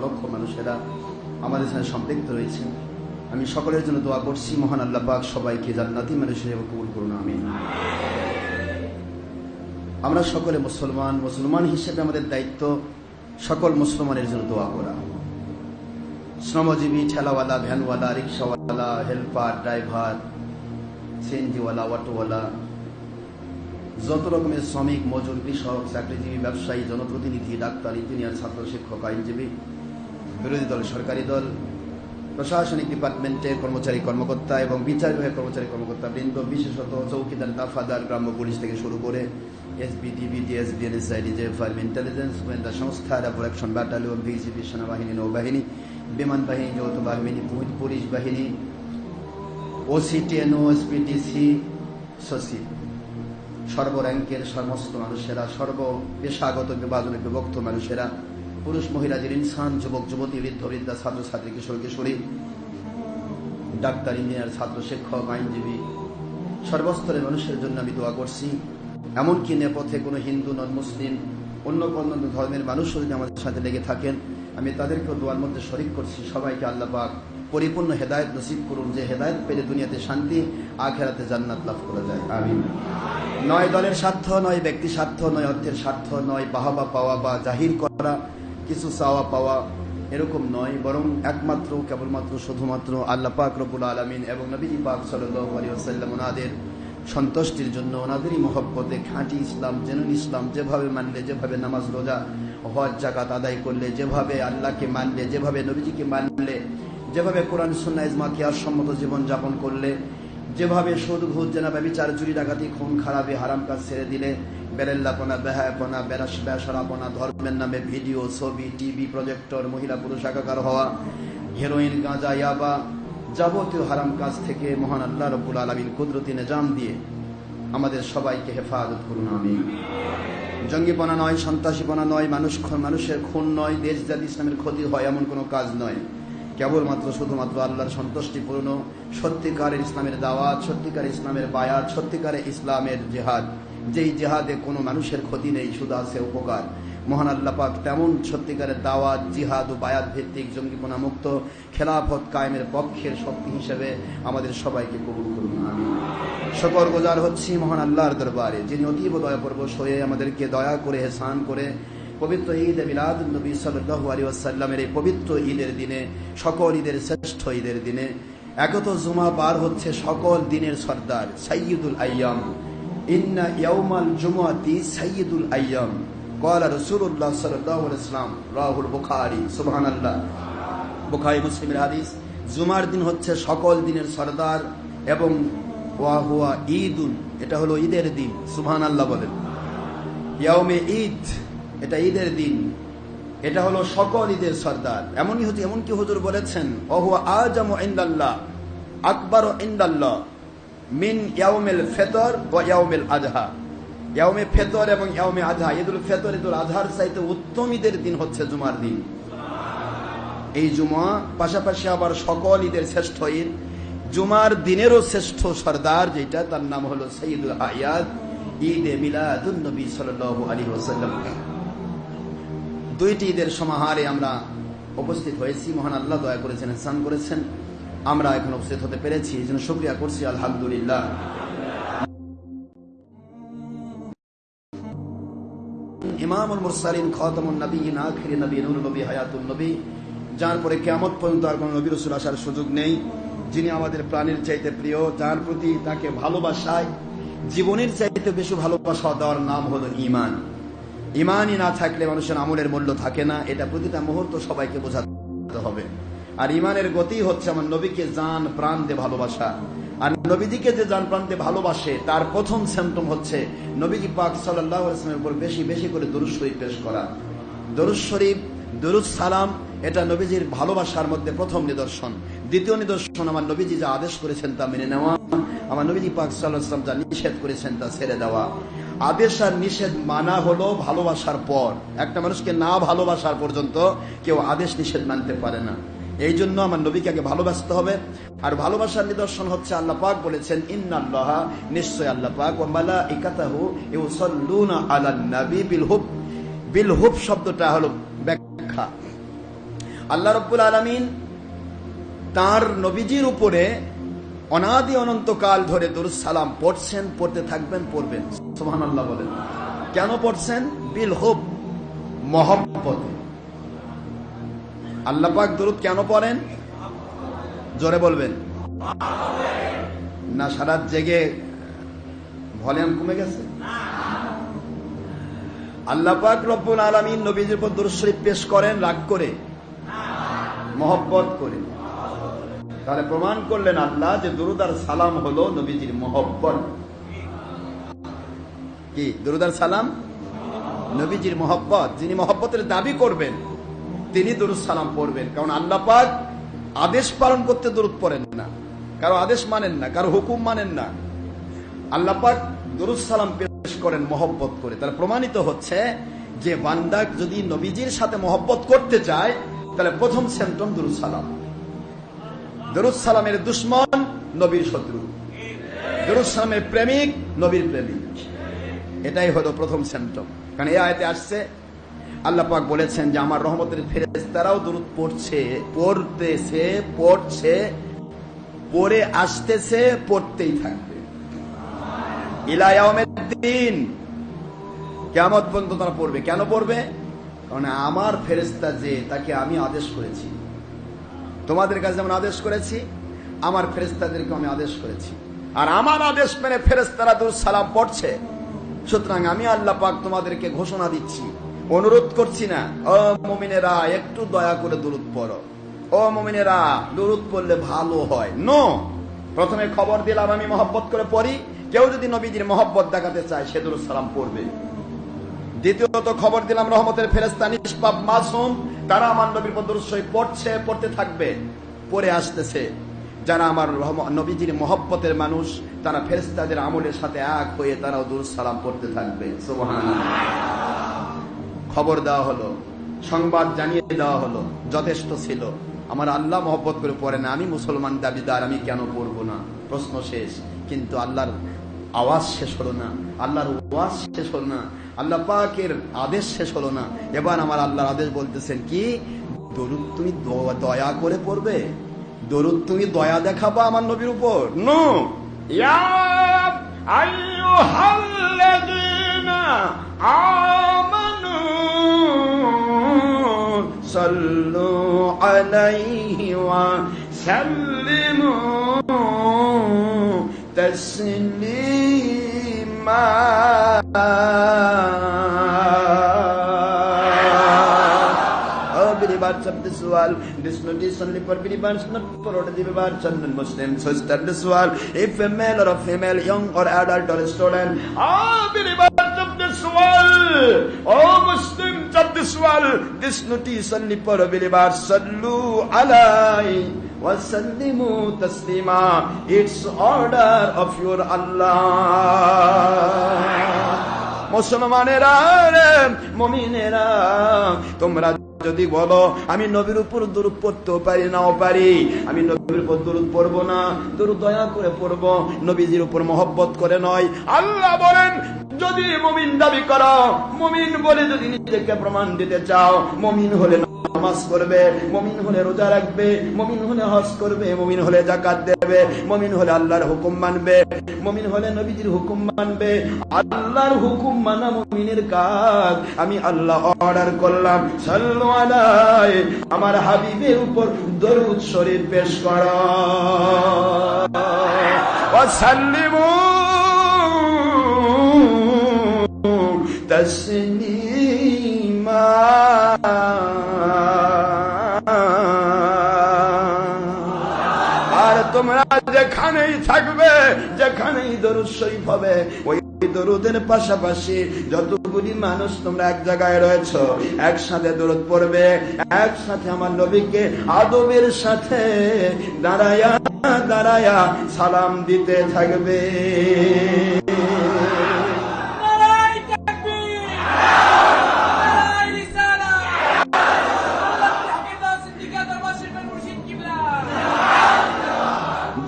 লক্ষ মানুষেরা আমাদের সাথে সম্পৃক্ত রয়েছে। আমি সকলের জন্য দোয়া করছি, মহান আল্লাহ পাক সবাইকে জান্নাতি মানুষ হিসেবে কবুল করুন, আমিন। আমরা সকলে মুসলমান হিসেবে আমাদের দায়িত্ব সকল মুসলমানের জন্য দোয়া করা। শ্রমজীবী, ঠেলাওয়ালা, ভ্যানওয়ালা, রিক্সাওয়ালা, হেল্পার, ড্রাইভার, সিএনজিওয়ালা, অটোওয়ালা, যত রকমের শ্রমিক, মজুর, কৃষক, চাকরিজীবী, ব্যবসায়ী, জনপ্রতিনিধি, ডাক্তার, ইঞ্জিনিয়ার, ছাত্র, শিক্ষক, আইনজীবী, বিরোধী দল, সরকারি দল, প্রশাসনিক ডিপার্টমেন্টের কর্মচারী কর্মকর্তা এবং বিচার বিভাগের কর্মচারী কর্মকর্তা বৃন্দ, বিশেষত চৌকিদার, দাফাদার, গ্রাম্য পুলিশ থেকে শুরু করে SB, DB, DSB, NSI, reserve army, intelligence, গোয়েন্দা সংস্থা, র্যাব, অ্যাকশন ব্যাটালিয়ন, বিজিবি, সেনাবাহিনী, নৌবাহিনী, বিমান বাহিনী, যৌথ বাহিনী, পুলিশ বাহিনী, ওসি, টিএনও, এসপিডিসি, সচিব, সর্ব র্যাঙ্কের সমস্ত মানুষেরা, সর্ব পেশাগত বিভাজনে বিভক্ত মানুষেরা, পুরুষ মহিলা, ইনসান, যুবক যুবতী, বৃদ্ধ বৃদ্ধা, ছাত্র ছাত্রী, কিশোর কিশোরী, ডাক্তার, ইঞ্জিনিয়ার, ছাত্র, শিক্ষক, আইনজীবী, সর্বস্তরের মানুষের জন্য আমি দোয়া করছি। এমনকি নেপথ্যে কোনো হিন্দু, নন মুসলিম, অন্য কোনো ধর্মের মানুষও যদি আমাদের সাথে লেগে থাকেন, আমি তাদেরকেও দোয়ার মধ্যে শরীক করছি। সবাইকে আল্লাহ পাক পরিপূর্ণ হেদায়েত নসিব করুন, যে হেদায়েত পেলে দুনিয়াতে শান্তি, আখিরাতে জান্নাত লাভ করা যায়, আমিন। নয় দলের স্বার্থ, নয় ব্যক্তি স্বার্থ, নয় অর্থের স্বার্থ, নয় বাহবা পাওয়া বা জাহির করা, কিছু চাওয়া পাওয়া, এরকম নয়, বরং একমাত্র কেবলমাত্র শুধুমাত্র আল্লাহ পাক রব্বুল আলামিন এবং নবীজি পাক সাল্লাল্লাহু আলাইহি ওয়াসাল্লাম ওনাদের সন্তুষ্টির জন্য, ওনাদেরই মহব্বতে খাঁটি ইসলাম, জেনুইন ইসলাম যেভাবে মানলে, যেভাবে নামাজ, রোজা, হজ, যাকাত আদায় করলে, যেভাবে আল্লাহকে মানলে, যেভাবে নবীজিকে মানলে, যেভাবে কোরআন সুন্নাহ ইজমা কিয়াস সম্মত জীবন যাপন করলে, যেভাবে সুদ, ঘুষ, জেনা, ব্যভিচার, চুরি, ডাকাতি, খুন, খারাপি, হারাম কাজ ছেড়ে দিলে, বেরেল্লাপনা, বেহায়াপনা, বেসরাপনা, ধর্মের নামে ভিডিও, ছবি, টিভি, প্রজেক্টর, মহিলা পুরুষ একাকার হওয়া, হেরোইন, গাঁজা, ইয়াবা, যাবতীয় হারাম কাজ থেকে মহান আল্লাহ রব্বুল আলামিন কুদরতি নিজাম দিয়ে আমাদের সবাইকে হেফাজত করুন, আমিন। জঙ্গিপনা নয়, সন্ত্রাসীপনা নয়, মানুষের খুন নয়, দেশ জাতি ইসলামের ক্ষতি হয় এমন কোনো কাজ নয়। কেবলমাত্র শুধুমাত্র আল্লাহর সন্তুষ্টিপূর্ণ সত্যিকারের ইসলামের দাওয়াত, সত্যিকারের ইসলামের বায়াত, সত্যিকারের ইসলামের জেহাদ, যেই জেহাদে কোনো মানুষের ক্ষতি নেই, শুধু আছে উপকার। মহান আল্লাহ পাক তেমন সত্যিকারের দাওয়াত, জিহাদ ও বায়াত ভিত্তিক জঙ্গিপনা মুক্ত খেলাফত কায়েমের পক্ষের শক্তি হিসেবে আমাদের সবাইকে কবুল করুন, আমিন। শুকর গুজার হচ্ছি মহান আল্লাহর দরবারে, যিনি অতীব দয়াপরবশ হয়ে আমাদেরকে দয়া করে, এহসান করে পবিত্র ঈদ মিলাদুন নবী সাল্লাল্লাহু আলাইহি ওয়াসাল্লামের এই পবিত্র ঈদের দিনে, সকল ঈদের শ্রেষ্ঠ ঈদের দিনে, একত জুমা পার হচ্ছে সকল দিনের সর্দার, সাইয়্যিদুল আইয়াম। ইন্না ইয়াউমাল জুমআতি সাইয়্যিদুল আইয়াম ক্বালা রাসূলুল্লাহ সাল্লাল্লাহু আলাইহি ওয়াসাল্লাম, রাহুল বুখারী, সুবহানাল্লাহ। বুখারী মুসলিমের হাদিস। জুমার দিন হচ্ছে সকল দিনের সর্দার এবং ওয়া হুয়া ঈদুন, এটা হলো ঈদের দিন, সুবহানাল্লাহ বলেন। ইয়াউমে ঈদ, এটা ঈদের দিন, এটা হলো সকল ঈদের সর্দার। এমনকি হুজুর বলেছেন, ওহুয়া আজামু ইনদাল্লাহ, আকবারু ইনদাল্লাহ মিন ইয়াউমিল ফিতর ওয়া ইয়াউমিল আযহা। ইয়াউমে ফিতর এবং ইয়াউমে আযহা, ঈদুল ফিতর, ঈদুল আযহার চাইতে উত্তম ঈদের দিন হচ্ছে জুমার দিন। এই জুমা পাশাপাশি আবার সকল ঈদের শ্রেষ্ঠ ঈদ, জুমার দিনেরও শ্রেষ্ঠ সর্দার যেটা, তার নাম হলো সাইয়্যিদুল আয়াদ, ঈদে মিলাদুন নবী সাল্লাল্লাহু আলাইহি ওয়াসাল্লাম। দুইটি ঈদের সমাহারে আমরা উপস্থিত হয়েছি। মহান আল্লাহ দয়া করেছেন, ইহসান করেছেন, আমরা এখন উপস্থিত হতে পেরেছি, এই জন্য শুকরিয়া করছি, আলহামদুলিল্লাহ। ইমামুল মুরসালিন, খাতামুন নবিয়্যিন, আখিরি নবী, নূরুন নবী, হায়াতুন নবী, যার পরে কিয়ামত পর্যন্ত আর কোনো নবী রাসূল আসার সুযোগ নেই, যিনি আমাদের প্রাণের চাইতে প্রিয়, যার প্রতি তাকে ভালোবাসায় জীবনের চাইতে বেশি ভালোবাসা দেওয়ার নাম হলো ঈমান। ঈমানই না থাকলে মানুষের আমলের মূল্য থাকে না, এটা প্রতিটা মুহূর্ত সবাইকে বোঝাতে হবে। আর ঈমানের গতি হচ্ছে আমার নবীকে জান প্রাণ দিয়ে ভালোবাসা। আর নবীজিকে যে জান প্রাণ দিয়ে ভালোবাসে, তার প্রথম সিম্পটম হচ্ছে নবীজি পাক সাল্লাল্লাহু আলাইহি ওয়াসাল্লামের উপর বেশি বেশি করে দরুদ শরীফ পেশ করা। দরুদ শরীফ, দরুদ সালাম, এটা নবীজির ভালোবাসার মধ্যে প্রথম নিদর্শন। দ্বিতীয় নিদর্শন, আমার নবীজি যা আদেশ করেছেন তা মেনে নেওয়া, আমার নবীজি পাক সাল্লাল্লাহু আলাইহি ওয়াসাল্লাম যা নিষেধ করেছেন তা ছেড়ে দেওয়া। আদেশ আর নিষেধ মানা হলো ভালোবাসার পর। একটা মানুষকে না ভালোবাসার পর্যন্ত কেউ আদেশ নিষেধ মানতে পারে না। এই জন্য আমার নবীকে আগে ভালোবাসতে হবে। আর ভালোবাসার নিদর্শন হচ্ছে আল্লাহ পাক বলেছেন, ইন্নাল্লাহা, নিশ্চয় আল্লাহ পাক, ওয়া মালাইকাতাহু ইউসাল্লুনা আলান নবী বিল হুব। বিল হুব শব্দটা হলো ব্যাখ্যা, আল্লাহ রাব্বুল আলামিন তার নবীজির উপরে অনাদি অনন্তকাল ধরে দরুদ সালাম পড়ছেন, পড়তে থাকবেন, পড়বেন। সুবহানাল্লাহ বলেন। কেন পড়ছেন? বিল হুব, মহব্বতে। আল্লাহ পাক দরুদ কেন পড়েন? জোরে বলবেন না। সারা জেগে ভলিউম কমে গেছে? আল্লাহ পাক রব্বুল আলামিন নবীজির উপর দরুদ শরীফ পেশ করেন রাগ করে, মহব্বত করে। তাহলে প্রমাণ করলেন আল্লাহ যে দরুদ আর সালাম হলো নবীজির মহব্বত। কি দরুদ আর সালাম? নবীজির মহব্বত। যিনি মহব্বতের দাবি করবেন তিনি দরুদ সালাম পড়বেন। কারণ আল্লাহ পাক আদেশ পালন করতে দরুদ পড়েন না, কারো আদেশ মানেন না, কারো হুকুম মানেন না। আল্লাহ পাক দরুদ সালাম পেশ করেন মহব্বত করে। তাহলে প্রমাণিত হচ্ছে যে বান্দা যদি নবীজির সাথে মহব্বত করতে চায় তাহলে প্রথম সেন্টম দরুদ সালাম। দরুদ সালামের দুশমন নবীর শত্রু, দরুদ সালামের প্রেমিক নবীর প্রেমিক। এটাই হলো প্রথম সেন্টম। কারণ এই আয়াতে আসছে আল্লাহ পাক বলেছেন যে আমার রহমতের ফেরেশতারাও দরুদ পড়ছে, পড়তেছে, পড়ছে, পড়ে আসতেছে, পড়তেই থাকবে ইলা ইয়াউমিদ্দিন। কিয়ামত পর্যন্ত তারা পড়বে। কেন পড়বে? কারণ আমার ফেরেশতা যে, তাকে আমি আদেশ করেছি। তোমাদের কাছে যেমন আদেশ করেছি, আমার ফেরেশতাদেরকে আমি আদেশ করেছি। আর আমার আদেশ মেনে ফেরেশতারা দরুদ সালাম পড়ছে। সুতরাং আমি আল্লাহ পাক তোমাদেরকে ঘোষণা দিচ্ছি, অনুরোধ করছি না, ও মুমিনেরা একটু দয়া করে দরুদ পড়ো, ও মুমিনেরা দরুদ পড়লে ভালো হয়। নো, প্রথমে খবর দিলাম আমি মহব্বত করে পড়ি। কেউ যদি নবীজির মহব্বত দেখাতে চায় সে দরুদ সালাম পড়বে। দ্বিতীয়ত খবর দিলাম রহমতের ফেরেশতা নিষ্পাপ মাসুম, তারা আমার নবীর উপর দরুদ শরীফ পড়ছে, পড়তে থাকবে, পড়ে আসতেছে। যারা আমার নবীজির মহব্বতের মানুষ তারা ফেরেশতাদের আমলের সাথে এক হয়ে তারাও দরুদ সালাম পড়তে থাকবে। সুবহানাল্লাহ। খবর দেওয়া হলো, সংবাদ জানিয়ে দেওয়া হলো, যথেষ্ট ছিল। আমার আল্লাহ মহব্বত করে পড়ে না, আমি মুসলমান দাবিদার, আমি কেন পড়বো না? প্রশ্ন শেষ। কিন্তু আল্লাহর আওয়াজ শেষ হলো না, আল্লাহর ওয়াজ শেষ হলো না, আল্লাহ পাকের আদেশ শেষ হলো না। এবার আমার আল্লাহর আদেশ বলতেছেন কি? দরুদ তুমি দয়া করে পড়বে, দরুদ তুমি দয়া দেখাবা আমার নবীর উপর। নো, ইয়া আইয়ুহাল্লাযীনা আমানু সাল্লু আলাইহি ওয়া সাল্লিমু Taslima. Believers of this world, this note is only for believers, not for other believers and non-Muslims. So start this world, if a male or a female, young or adult or a student, all believers of this world, all Muslims of this world, this note is only for believers. Sallu alayhi wa sallimu taslima. It's order of your Allah. মুসলমানেরা, মুমিনেরা, তোমরা যদি বলো আমি নবীর উপর দরুদ পড়তেও পারি নাও পারি, আমি নবীর উপর দরুদ পড়বো না, দরুদ দয়া করে পড়বো, নবীজির উপর মহব্বত করে নয়। আল্লাহ বলেন যদি মুমিন দাবি করো, মুমিন বলে যদি নিজেকে প্রমাণ দিতে চাও, মুমিন হলে নামাজ পড়বে, মুমিন হলে রোজা রাখবে, মুমিন হলে হজ করবে, মুমিন হলে যাকাত দেবে, মুমিন হলে আল্লাহর হুকুম মানবে, মুমিন হলে নবীজির হুকুম মানবে। আল্লাহর হুকুম মানা মুমিনের কাজ। আমি আল্লাহ অর্ডার করলাম সাল্লু আলাইহি, আমার হাবিবের উপর দরুদ শরীফ পেশ করো, ওয়া সাল্লিমু তাসলিমা। আর তোমরা যেখানেই থাকবে, যেখানেই দরুদ শরীফ হবে, ওই দরুদের পাশাপাশি যতগুলি মানুষ তোমরা এক জায়গায় রয়েছ, একসাথে দরুদ পড়বে, একসাথে আমার নবীকে আদবের সাথে দাঁড়ায়া দাঁড়ায়া সালাম দিতে থাকবে।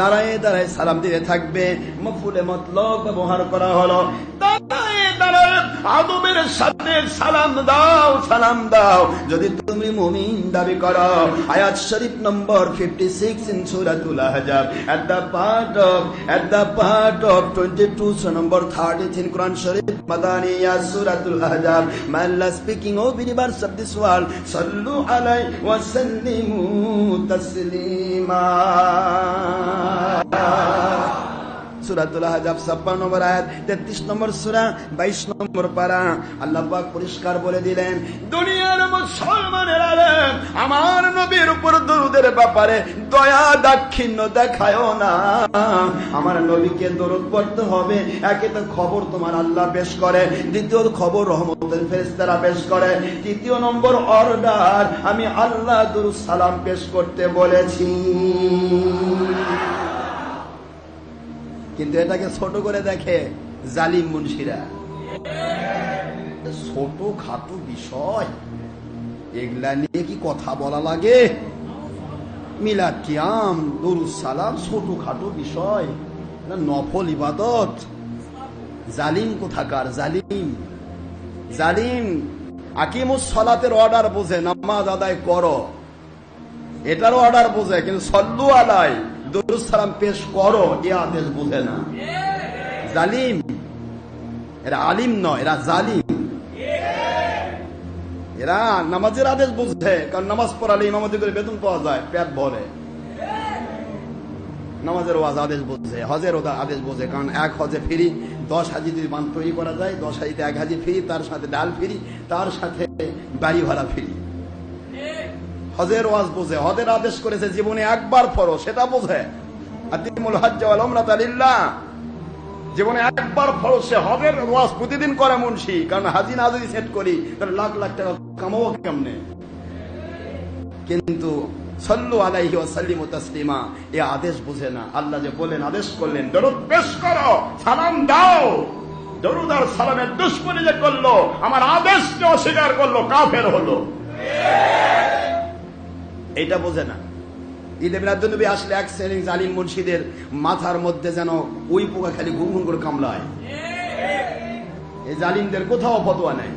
দাঁড়ায় দাঁড়ায় সালাম দিতে থাকবে। মফুলে মতলব ব্যবহার করা হলো, দাঁড়ায় দাঁড়ায় আদমের সাথে সালাম দাও, সালাম দাও যদি তুমি মুমিন দাবি করো। আয়াত শরীফ নম্বর 56 in সূরাতুল Ahzab at the part of 22 number 30 in Quran Sharif Madaniyya Suratul Ahzab. May Allah speaking of believers of this world, sallu alayhi wa sallimu taslima. সূরাতুল আহজাব 56 নম্বর আয়াত, 33 নম্বর সূরা 22 নম্বর পারা। আল্লাহ পাক পরিষ্কার বলে দিলেন, দুনিয়ার মুসলমানেরা আমার নবীর উপর দরুদের ব্যাপারে দয়া দাক্ষিণ্য দেখায়ও না। আমার নবীকে দরুদ পড়তে হবে। একে তো খবর তোমার আল্লাহ পেশ করে, দ্বিতীয় খবর রহমতের ফেরেশতারা পেশ করে, তৃতীয় নম্বর অর্ডার আমি আল্লাহ দরুদ সালাম পেশ করতে বলেছি। কিন্তু এটাকে ছোট করে দেখে জালিম মুন্সিরা। ছোট খাটো বিষয় এগুলা নিয়ে কি কথা বলা লাগে? মিলাদ কিয়াম দরুদ সালাম ছোট খাটো বিষয়, নফল ইবাদত। জালিম কোথাকার জালিম, জালিম। আকিমুস সালাতের অর্ডার বোঝে, নামাজ আদায় করো এটারও অর্ডার বোঝে, কিন্তু সল্লু আলাই দরুদ সালাম পেশ করো এ আদেশ বোঝে না। জালিম এরা, আলিম নয়, এরা জালিম। এরা নামাজের আদেশ বুঝে, কারণ নামাজ পড়ালে ইমামতি করে বেতন পাওয়া যায়, পেট ভরে। নামাজের ওয়াজ আদেশ বুঝে, হজের আদেশ বুঝে, কারণ এক হজে ফ্রি, 10 হাজি যদি বান তৈরি করা যায়, 10 হাজিতে 1 হাজি ফ্রি, তার সাথে ডাল ফ্রি, তার সাথে বাড়ি ভাড়া ফ্রি। হজের ওয়াজ বোঝে, হজের আদেশ করেছে জীবনে একবার পড়ো সেটা বোঝে। আতিমুল হজ্জ ওয়াল উমরাতা লিল্লাহ, জীবনে একবার পড়ো। সে হজের ওয়াজ প্রতিদিন করে মুন্সি, কারণ হাজি না যদি সেট করি তাহলে লাখ লাখ টাকা কামাবো কেমনে। কিন্তু সাল্লু আলাইহি ওয়া সাল্লিমু তাসলিমা এ আদেশ বুঝে না। আল্লাহ যে বলেন, আদেশ করলেন দরুদ পেশ করো, সালাম দাও। দরুদ আর সালামের দুশমনি যে করলো, আমার আদেশকে অস্বীকার করলো, কাফের হলো। এটা বোঝে না। ঈদে মিলাদুন্নবী আসলে এক শ্রেণীর জালিম মুর্শিদের মাথার মধ্যে যেন ওই পোকা খালি ঘুম ঘুম করে কামলায়। এই জালিমদের কোথাও ফতোয়া নাই,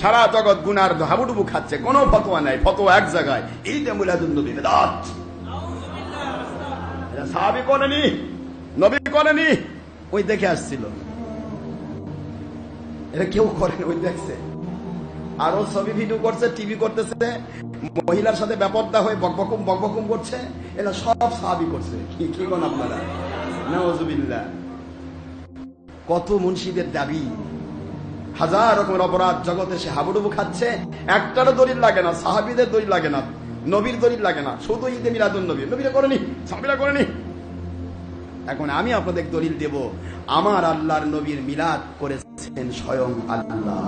সারা জগৎ গুনার হাবুডুবু খাচ্ছে, কোনো ফতোয়া নাই। ফতোয়া এক জায়গায়, ঈদে মিলাদুন্নবী বিদআত। এটা সাহাবী করেনি, নবী করেনি, ওই দেখে আসছিল। এটা কেউ করেনি, ওই দেখছে। আরো ছবি ভিডিও করছে, টিভি করতেছে, মহিলার সাথে ব্যাপারটা হয়ে বকবকুম করছে। এরা সব সাহাবী করছে। কি কোন আপনারা, নাউযুবিল্লাহ। কত মুন্সিদের দাবি, হাজার রকমের অপরাধ, জগতে সে হাবুডুবু খাচ্ছে। একটারও দলিল লাগে না, সাহাবীদের দলিল লাগে না, নবীর দলিল লাগে না, শুধু ঈদে মিলাদুন্নবী। নবীরা করেনি, সাহাবীরা করেনি। এখন আমি আপনাদের দলিল দেব, আমার আল্লাহর নবীর মিলাদ করেছেন স্বয়ং আল্লাহ।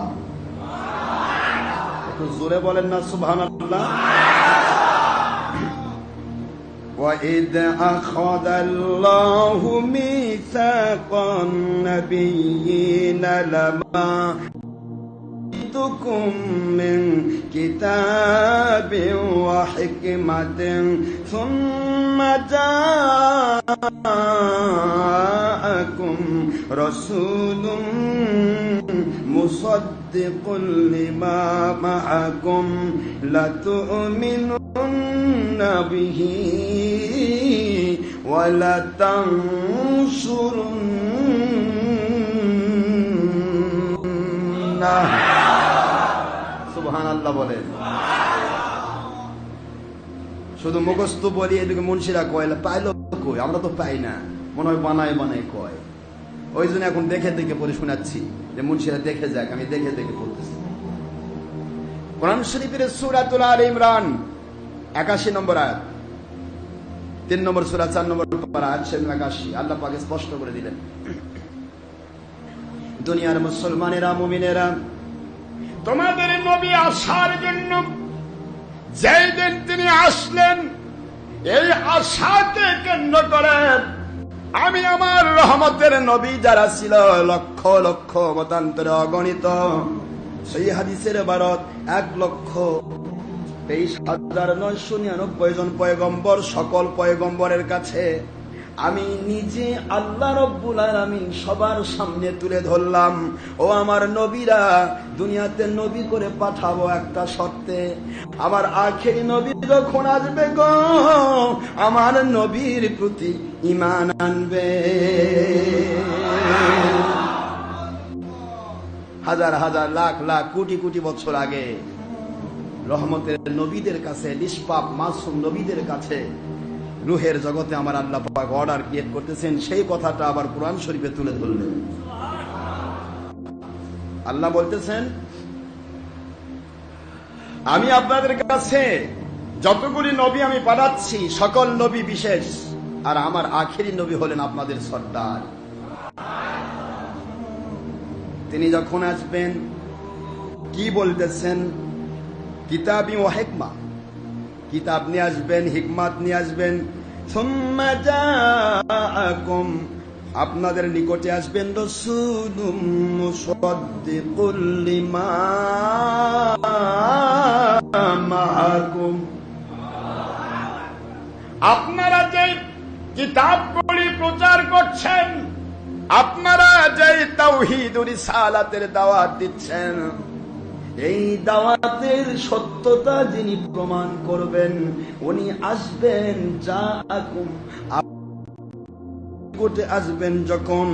জোরে বলেন না সুবহানাল্লাহ। وَإِذْ أَخَذَ اللَّهُ مِيثَاقَ النَّبِيِّينَ لَمَا آتَيْتُكُم مِّن كِتَابٍ وَحِكْمَةٍ ثُمَّ جَاءَكُمْ رَسُولٌ مُصَدِّقٌ لِّمَا مَعَكُمْ لَتُؤْمِنُنَّ بِهِ وَلَتَنصُرُنَّهُ। সুবহানাল্লাহ বলেন। শুধু মুখস্থ বলি, এদিকে মুন্সিরা কয় পাইলো কই, আমরা তো পাই না, মনে হয় বানায় বানায় কয়। ওই জন্য এখন দেখে দেখে পড়ে শোনাচ্ছি, যে মুন্সিরা দেখে যাক, আমি দেখে দেখে পড়তেছি। কোরআন শরীফের সূরাতুল আলে ইমরান 81 নম্বর আয়াত, 3 নম্বর সূরা 4 নম্বর পারা, 81। আল্লাহ পাক স্পষ্ট করে দিলেন, দুনিয়ার মুসলমানেরা, মুমিনেরা, তোমাদের নবী আসার জন্য যেই দিন তিনি আসলেন, এই আশাকে কেন্দ্র করে আমি আমার রহমতের নবী যারা ছিল লক্ষ লক্ষ মতান্তরে অগণিত, সেই হাদিসের ইবারত 1,23,999 জন পয়গম্বর, সকল পয়গম্বরের কাছে আমি নিজে আল্লাহ রব্বুল আলামিন সবার সামনে তুলে ধরলাম, ও আমার নবীরা, দুনিয়াতে নবী করে পাঠাবো একটা শর্তে, আমার আখেরি নবী যখন আসবে গো, আমার নবীর প্রতি ঈমান আনবে। হাজার হাজার লাখ লাখ কোটি কোটি বছর আগে রহমতের নবীদের কাছে, নিষ্পাপ মাসুম নবীদের কাছে রুহের জগতে আমার আল্লাহ পাক অর্ডার ক্রিয়েট করতেছেন, সেই কথাটা আবার কোরআন শরীফে তুলে ধরলেন। আল্লাহ বলতেছেন, আমি আপনাদের কাছে যতগুলি নবী আমি পাঠাচ্ছি সকল নবী বিশেষ, আর আমার আখেরি নবী হলেন আপনাদের সর্দার। তিনি যখন আসবেন কি বলতেছেন, কিতাবি ও হিকমা, কিতাব নিয়ে আসবেন, হিকমাত নিয়ে আসবেন। সুম্মা জাআকুম, আপনাদের নিকটে আসবেন রাসূলুম মুসাদ্দিকুল লিমা মাআকুম। আপনারা যে কিতাবগুলি প্রচার করছেন, আপনারা যে তাওহীদ ও রিসালাতের দাওয়াত দিচ্ছেন, এই দাওয়াতের সত্যতা যিনি প্রমাণ করবেন উনি আসবেন, জাআকুম, কোটে আসবেন যখন,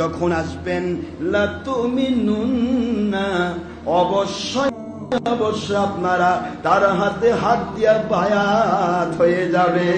যখন আসবেন লা তুমিনুন্না, অবশ্যই অবশ্যই আপনারা তার হাতে হাত দিয়া বায়াত হয়ে যাবে।